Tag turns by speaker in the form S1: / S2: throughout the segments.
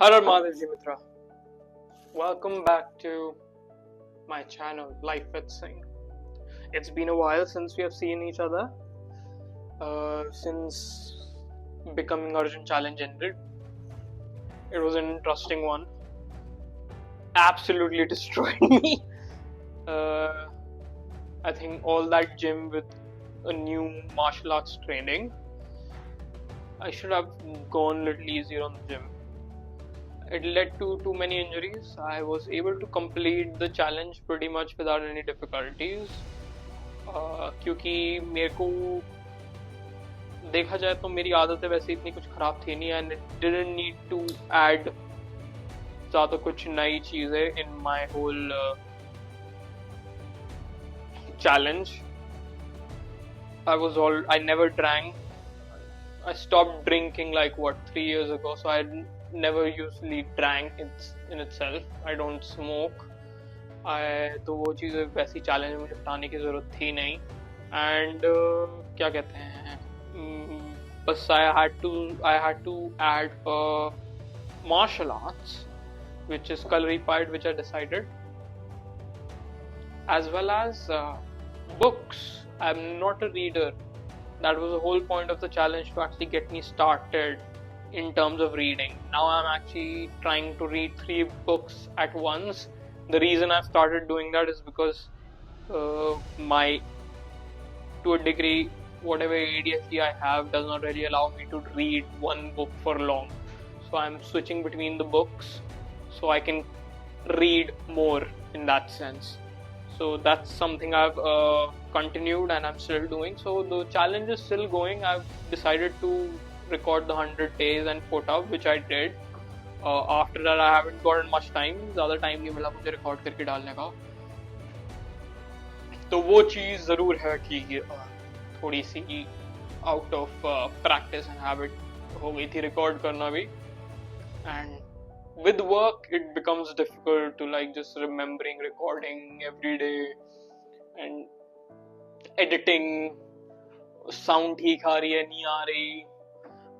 S1: Har Har Mahadev Mitra. Welcome back to my channel, Life with Singh. It's been a while since we have seen each other. Since Becoming Arjun challenge ended. It was an interesting one. Absolutely destroyed me. I think all that gym with a new martial arts training. I should have gone a little easier on the gym. It led to too many injuries. I was able to complete the challenge pretty much without any difficulties. क्योंकि मेरे को देखा जाए तो मेरी आदतें वैसे इतनी कुछ खराब थी नहीं and it didn't need to add ज़्यादा कुछ नई चीज़ें in my whole challenge. I never drank. I stopped drinking like 3 years ago, so I never usually drank in itself. I don't smoke. तो वो चीज़ें वैसी चैलेंज में निपटाने की ज़रूरत थी नहीं. And क्या कहते हैं, बस I had to add martial arts, which is Kalaripayattu, which I decided, as well as books. I'm not a reader. That was the whole point of the challenge, to actually get me started in terms of reading. Now I'm actually trying to read 3 books at once. The reason I've started doing that is because to a degree, whatever ADHD I have does not really allow me to read one book for long. So I'm switching between the books so I can read more in that sense. So that's something I've continued and I'm still doing. So the challenge is still going. I've decided to record the 100 days and put up, which I did. After that I haven't gotten much time. ज़्यादा time नहीं मिला मुझे record करके डालने का. तो वो चीज़ ज़रूर है कि थोड़ी सी out of practice and habit हो गई थी record करना भी. And with work it becomes difficult to like just remembering recording every day and editing, sound ठीक आ रही है नहीं आ रही,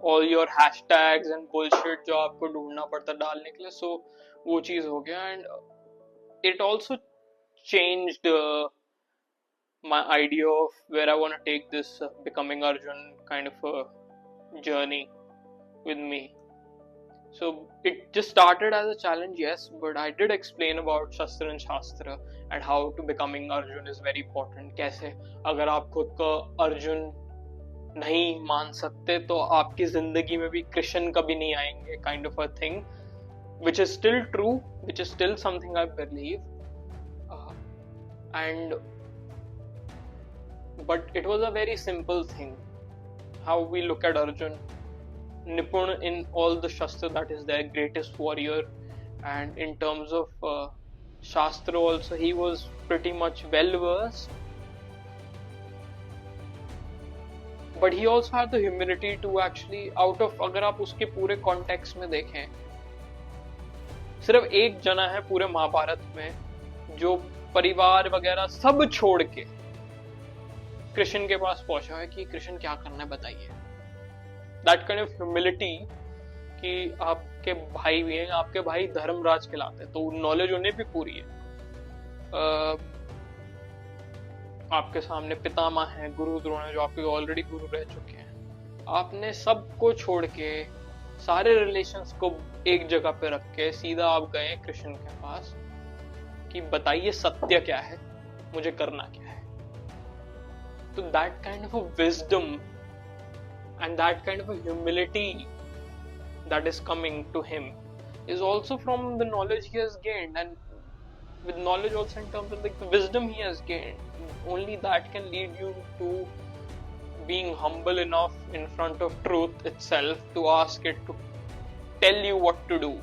S1: all your hashtags and bullshit जो आपको ढूंढना पड़ता डालने के लिए. So वो चीज़ हो गया. And it also changed my idea of where I want to take this Becoming Arjun kind of a journey with me. So it just started as a challenge, yes, but I did explain about Shastra and Shastra and how to becoming Arjun is very important. कैसे अगर आप खुद का अर्जुन नहीं मान सकते तो आपकी जिंदगी में भी कृष्ण कभी नहीं आएंगे, kind of a thing, which is still true, which is still something I believe. But it was a very simple thing how we look at Arjun. Nipun in all the Shastra that is their greatest warrior, and in terms of Shastra also he was pretty much well versed, but he also had the humility to actually out of अगर आप उसके पूरे context में देखें, सिर्फ एक जना है पूरे महाभारत में जो परिवार वगैरह सब छोड़ के कृष्ण के पास पहुंचा है कि कृष्ण क्या करना है बताइए. That kind of humility कि आपके भाई भी हैं, आपके भाई धर्मराज कहलाते हैं, तो नॉलेज उन्हें भी पूरी है. आपके सामने पितामह हैं, गुरु द्रोण हैं जो आपके ऑलरेडी गुरु रह चुके हैं. आपने सबको छोड़ के सारे रिलेशंस को एक जगह पे रख के सीधा आप गए कृष्ण के पास कि बताइए सत्य क्या है, मुझे करना क्या है. तो that kind of a wisdom and that kind of a humility that is coming to him is also from the knowledge he has gained, and with knowledge also in terms of like the wisdom he has gained. Only that can lead you to being humble enough in front of truth itself to ask it to tell you what to do,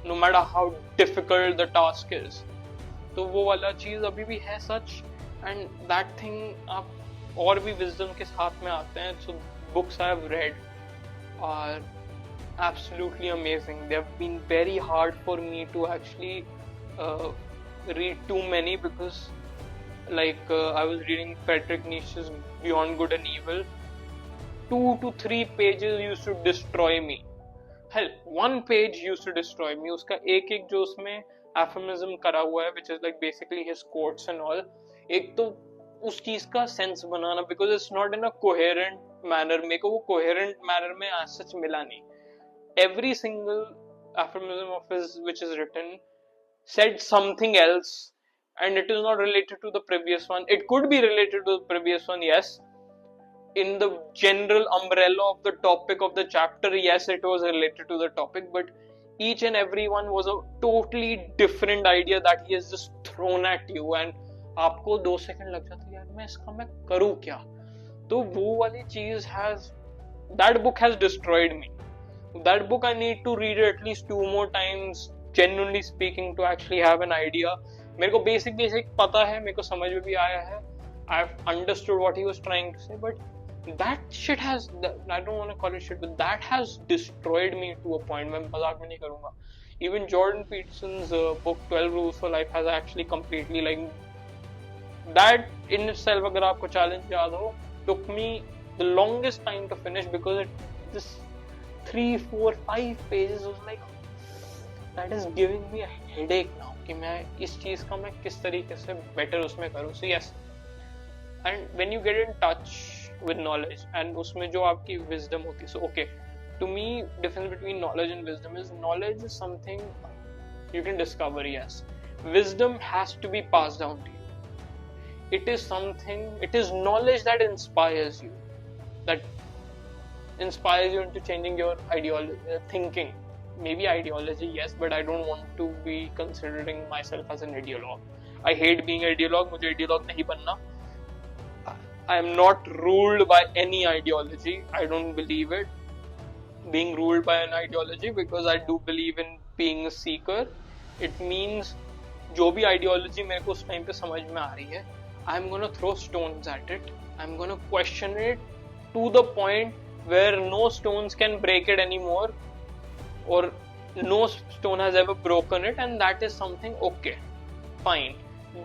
S1: no matter how difficult the task is. तो वो वाला चीज़ अभी भी है सच, and that thing आप और भी wisdom के साथ में आते हैं. So books I have read are absolutely amazing. They have been very hard for me to actually read too many because like I was reading Friedrich Nietzsche's Beyond Good and Evil. 2 to 3 pages used to destroy me. hell, one page used to destroy me. उसका एक जो उसमें aphorism करा हुआ है, which is like basically his quotes and all. एक तो उस चीज का sense banana, because it's not in a coherent manner. मेरे को वो coherent manner में as such मिला नहीं. Every single aphorism of his which is written said something else, and it is not related to the previous one. It could be related to the previous one, yes. In the general umbrella of the topic of the chapter, yes, it was related to the topic, but each and every one was a totally different idea that he has just thrown at you, and आपको 2 second लग जाते यार मैं इसका मैं करूँ क्या. तो वो वाली चीज that book has destroyed me. That book I need to read it at least 2 more times, genuinely speaking, to actually have an idea. मेरे को basic पता है, मेरे को समझ में भी आया है. I've understood what he was trying to say, but that shit has, I don't want to call it shit, but that has destroyed me to a point. मैं मजाक में नहीं करूँगा. Even Jordan Peterson's book 12 Rules for Life has actually completely like that in itself. अगर आपको challenge याद हो, took me the longest time to finish because it just 3, 4, 5 pages was like that is giving me a headache now कि मैं इस चीज का मैं किस तरीके से better उसमें करूँ. So yes, and when you get in touch with knowledge and उसमें जो आपकी wisdom होती है, so okay, to me difference between knowledge and wisdom is knowledge is something you can discover, yes. Wisdom has to be passed down to you. It is something, it is knowledge that inspires you, that inspires you into changing your ideology, thinking. Maybe ideology, yes, but I don't want to be considering myself as an ideologue. I hate being an ideologue. मुझे ideologue नहीं बनना. I am not ruled by any ideology. I don't believe it. Being ruled by an ideology, because I do believe in being a seeker. It means जो भी ideology मेरे को उस time पे समझ में आ रही है, I'm gonna throw stones at it. I'm gonna question it to the point where no stones can break it anymore, or no stone has ever broken it, and that is something okay, fine.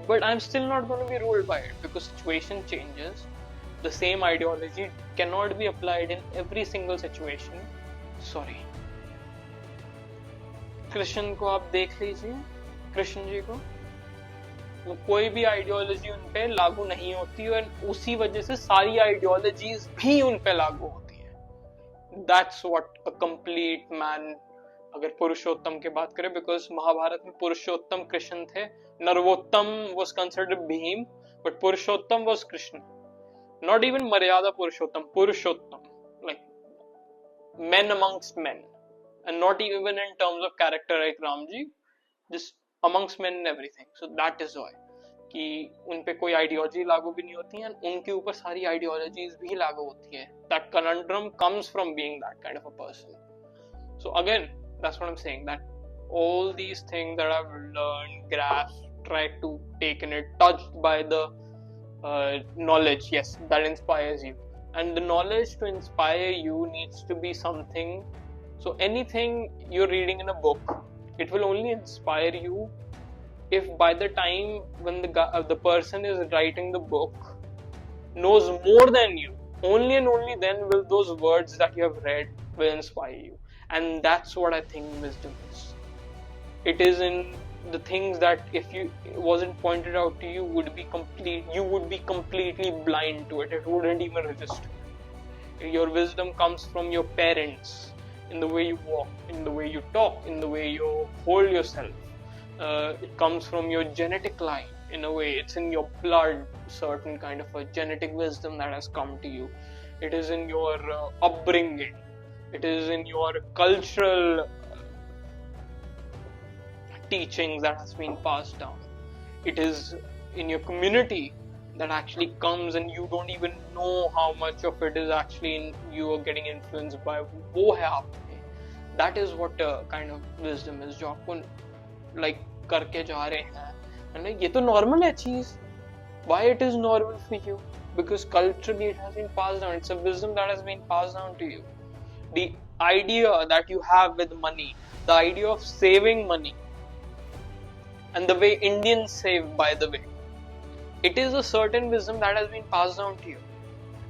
S1: But I'm still not going to be ruled by it, because situation changes. The same ideology cannot be applied in every single situation. Sorry. Krishna को आप देख लीजिए, कृष्ण जी को, वो कोई भी ideology उन पे लागू नहीं होती और उसी वजह से सारी आइडियोलॉजीज भी उन पे लागू होती है. That's what a complete man, अगर पुरुषोत्तम की बात करें, because महाभारत में पुरुषोत्तम कृष्ण थे, नरवोत्तम was considered Bhim, but Purushottam was Krishna. Not even Maryada Purushottam, Purushottam, like men amongst men, and not even in terms of character like Ramji, just amongst men and everything. So that is why कि उन पे कोई ideology लागू भी नहीं होती है, उनके ऊपर सारी आइडियोलॉजीज भी लागू होती है. That conundrum comes from being that kind of a person. So again, that's what I'm saying, that all these things that I've learned, grasped, tried to take in it, touched by the knowledge, yes, that inspires you. And the knowledge to inspire you needs to be something. So anything you're reading in a book, it will only inspire you if by the time when the person is writing the book knows more than you, only and only then will those words that you have read will inspire you. And that's what I think wisdom is. It is in the things that if it wasn't pointed out to you, you would be completely blind to it. It wouldn't even register. Your wisdom comes from your parents, in the way you walk, in the way you talk, in the way you hold yourself. It comes from your genetic line, in a way. It's in your blood, certain kind of a genetic wisdom that has come to you. It is in your upbringing. It is in your cultural teachings that has been passed down. It is in your community that actually comes, and you don't even know how much of it is actually you are getting influenced by. वो है आप में. That is what kind of wisdom is, जो आपको like करके जा रहे हैं. And ये तो normal है चीज. Why it is normal for you? Because culturally it has been passed down. It's a wisdom that has been passed down to you. The idea that you have with money, the idea of saving money, and the way Indians save, by the way, it is a certain wisdom that has been passed down to you,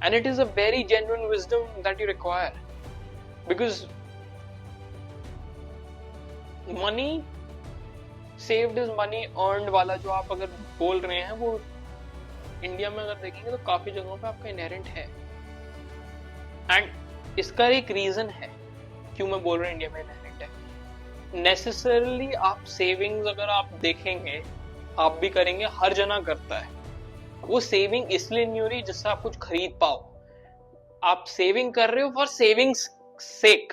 S1: and it is a very genuine wisdom that you require, because money saved is money earned वाला जो आप अगर बोल रहे हैं, वो India में अगर देखेंगे तो काफी जगहों पे आपका इनहेरेंट है। एंड इसका एक रीजन है क्यों मैं बोल रहा हूँ इंडिया में इनहेरेंट है। नेसेसरली आप सेविंग्स अगर आप देखेंगे, आप भी करेंगे, हर जना करता है। वो सेविंग इसलिए नहीं हो रही जिससे आप कुछ खरीद पाओ। आप सेविंग कर रहे हो for savings sake.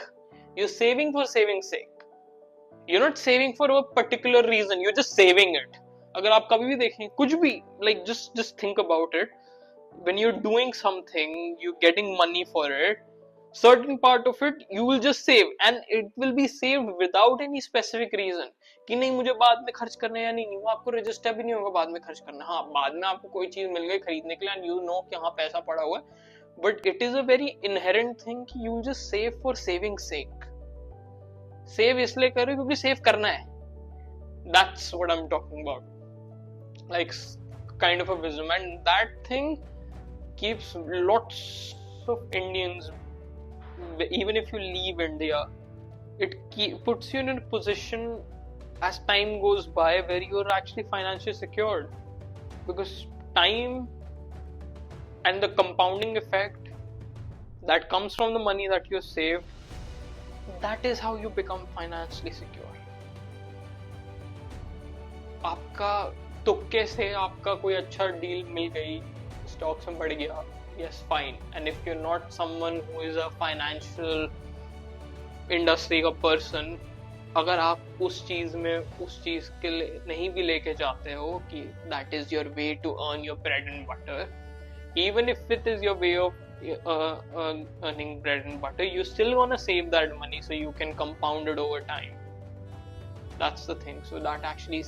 S1: You saving for saving sake. You're not saving for a particular reason. You're just saving it. अगर आप कभी भी देखें कुछ भी, like just think about it. When you're doing something, you're getting money for it. Certain part of it you will just save, and it will be saved without any specific reason. कि नहीं मुझे बाद में खर्च करना है या नहीं, वो आपको रजिस्टर भी नहीं होगा बाद में खर्च करना। हाँ, बाद में आपको कोई चीज मिल गई खरीदने के लिए and you know कि हाँ पैसा पड़ा हुआ है, but it is a very inherent thing कि you just save for saving sake. Save इसलिए करो क्योंकि सेव करना है। That's what I'm talking about. Like kind of a wisdom, and that thing keeps lots of Indians, even if you leave India, it puts you in a position as time goes by where you're actually financially secured, because time and the compounding effect that comes from the money that you saved, that is how you become financially secure. आपका तुक्के से आपका कोई अच्छा deal मिल गई, stocks में बढ़ गया, yes fine. And if you're not someone who is a financial industry का person, अगर आप उस चीज में उस चीज के लिए नहीं भी लेके जाते हो कि that is your way to earn your bread and butter, even if it is your way of earning bread and butter, you still wanna save that money so you can compound it over time. That's the thing. So that actually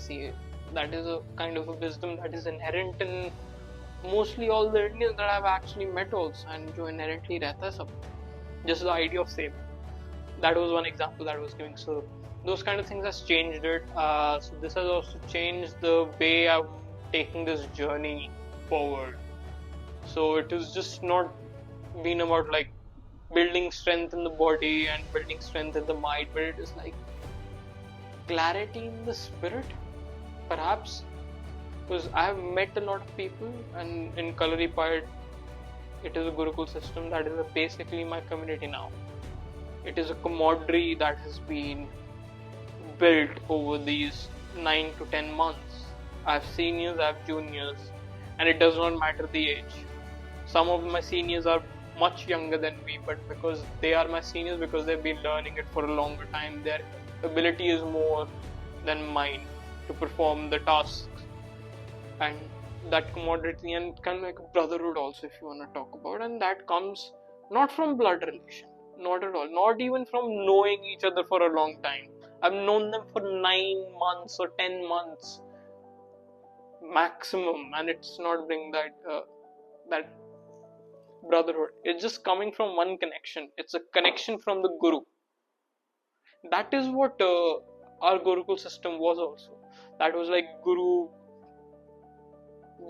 S1: that is a kind of a wisdom that is inherent in mostly all the Indians that I've actually met also, and जो inherently रहता है सब, just the idea of saving. That was one example that I was giving. So those kind of things has changed it. So this has also changed the way I'm taking this journey forward. So it is just not been about like building strength in the body and building strength in the mind, but it is like clarity in the spirit, perhaps, because I have met a lot of people, and in Kalaripayattu, it is a Gurukul system that is basically my community now. It is a camaraderie that has been built over these 9 to 10 months. I have seniors, I have juniors, and it does not matter the age. Some of my seniors are much younger than me, but because they are my seniors, because they've been learning it for a longer time, their ability is more than mine to perform the tasks. And that commodity and kind of like a brotherhood also, if you want to talk about, and that comes not from blood relation, not at all, not even from knowing each other for a long time. I've known them for 9 months or 10 months maximum, and it's not bringing that brotherhood. It's just coming from one connection. It's a connection from the Guru. That is what our Gurukul system was also. That was like Guru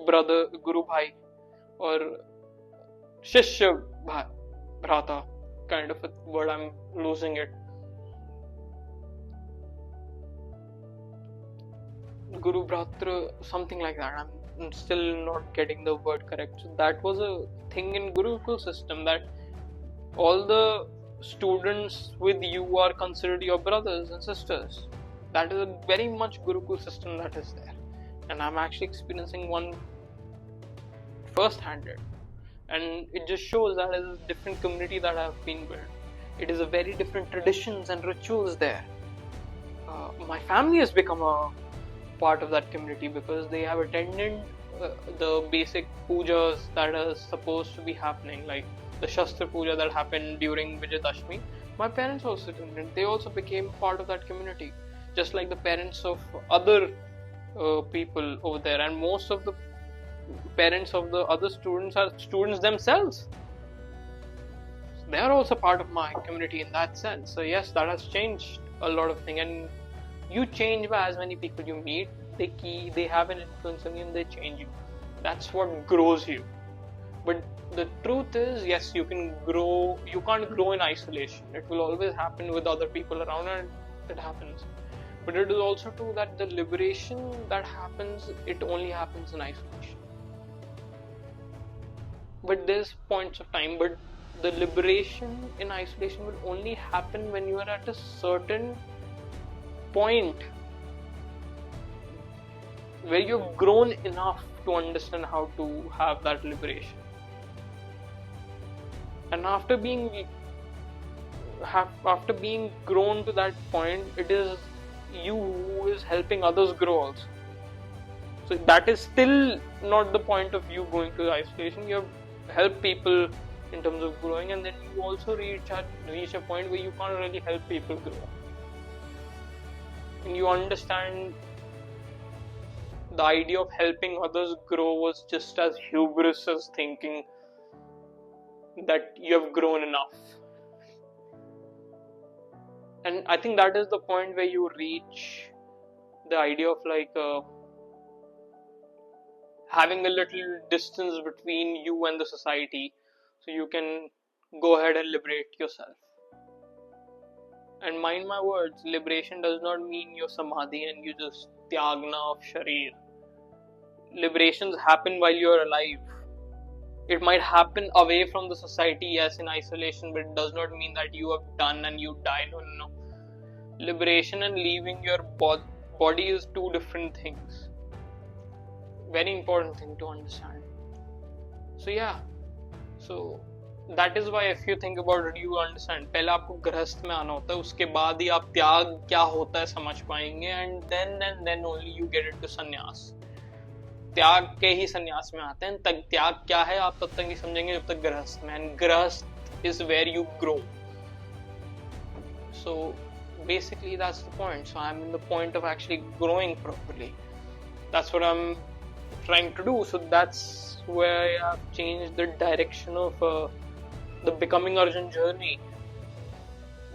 S1: brother, Guru bhai, or Shishya bhai, bhrata, kind of a word. I'm losing it. Guru Bhratra, something like that. I'm still not getting the word correct. So that was a thing in Gurukul system, that all the students with you are considered your brothers and sisters. That is a very much Gurukul system that is there, and I'm actually experiencing one first-handed, and it just shows that it is a different community that have been built. It is a very different traditions and rituals there. My family has become a part of that community because they have attended the basic pujas that are supposed to be happening, like the Shastra puja that happened during Vijayadashmi. My parents also attended. They also became part of that community, just like the parents of other people over there, and most of the parents of the other students are students themselves. So they are also part of my community in that sense. So yes, that has changed a lot of things, and you change by as many people you meet. They have an influence on you and they change you. That's what grows you. But the truth is, yes, you can grow. You can't grow in isolation. It will always happen with other people around, and it happens. But it is also true that the liberation that happens, it only happens in isolation. But there's points of time, but the liberation in isolation will only happen when you are at a certain point where you've grown enough to understand how to have that liberation. And after being grown to that point, it is you who is helping others grow also. So that is still not the point of you going to isolation. You have help people in terms of growing, and then you also reach a point where you can't really help people grow, and you understand the idea of helping others grow was just as hubris as thinking that you have grown enough. And I think that is the point where you reach the idea of having a little distance between you and the society, so you can go ahead and liberate yourself. And mind my words, liberation does not mean your samadhi and you just tyagna of sharir. Liberations happen while you are alive. It might happen away from the society, yes, in isolation, but it does not mean that you have done and you die. No. Liberation and leaving your body is two different things. Very important thing to understand. So that is why if you think about it, you understand. पहले आपको गृहस्थ में आना होता है, उसके बाद ही आप त्याग क्या होता है समझ पाएंगे, and then only you get into संन्यास. त्याग के ही संन्यास में आते हैं. तक त्याग क्या है आप तब तक नहीं समझेंगे जब तक गृहस्थ में. And गृहस्थ is where you grow. So basically that's the point. So I'm in the point of actually growing properly. That's what I'm trying to do. So that's where I've changed the direction of the Becoming Arjun journey.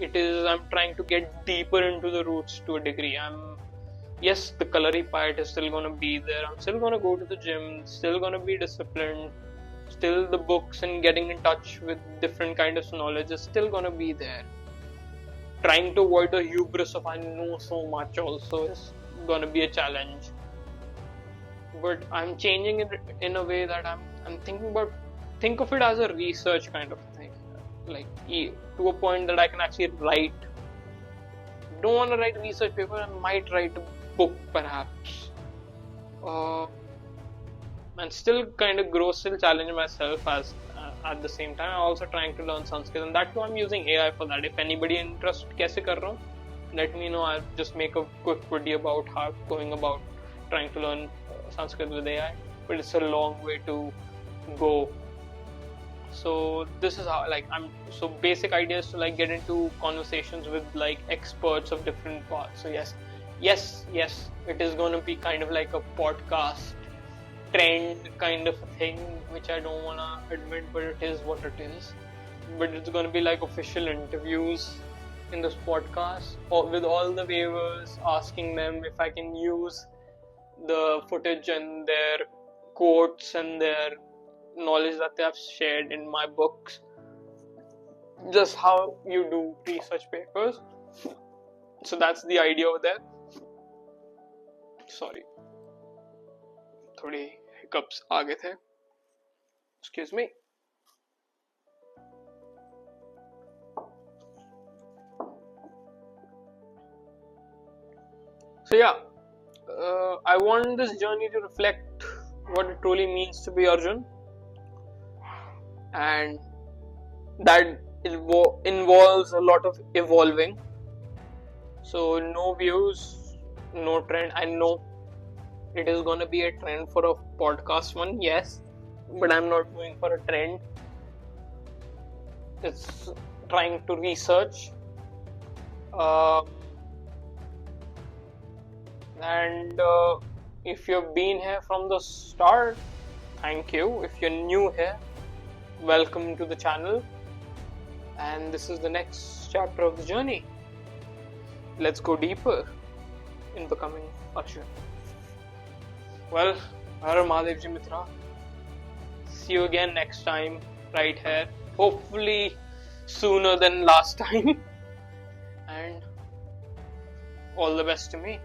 S1: I'm trying to get deeper into the roots to a degree. Yes, the Kalaripayattu is still going to be there. I'm still going to go to the gym, still going to be disciplined. Still the books and getting in touch with different kinds of knowledge is still going to be there. Trying to avoid the hubris of I know so much also is going to be a challenge. But I'm changing it in a way that I'm think of it as a research kind of thing. To a point that I can actually write. Don't want to write a research paper, I might write a book perhaps. And still kind of grow, still challenge myself at the same time. I'm also trying to learn Sanskrit, and that too I'm using AI for that. If anybody interested, kaise kar raha hu, let me know. I'll just make a quick video about how going about trying to learn Sanskrit with AI, but it's a long way to go. So this is how so basic idea is to get into conversations with experts of different parts. So yes, it is going to be kind of like a podcast trend kind of a thing, which I don't want to admit, but it is what it is. But it's going to be like official interviews in this podcast with all the viewers, asking them if I can use the footage and their quotes and their knowledge that they have shared in my books, just how you do research papers. So that's the idea over there. Sorry, थोड़ी hiccups आ गए थे. Excuse me. So I want this journey to reflect what it truly means to be Arjun, and that involves a lot of evolving. So no views, no trend. I know it is going to be a trend for a podcast one, yes, but I'm not going for a trend. It's trying to research. And if you've been here from the start, thank you. If you're new here, welcome to the channel. And this is the next chapter of the journey. Let's go deeper in becoming Arjun. Well, Har Har Mahadev ji Mitra. See you again next time, right here. Hopefully sooner than last time. And all the best to me.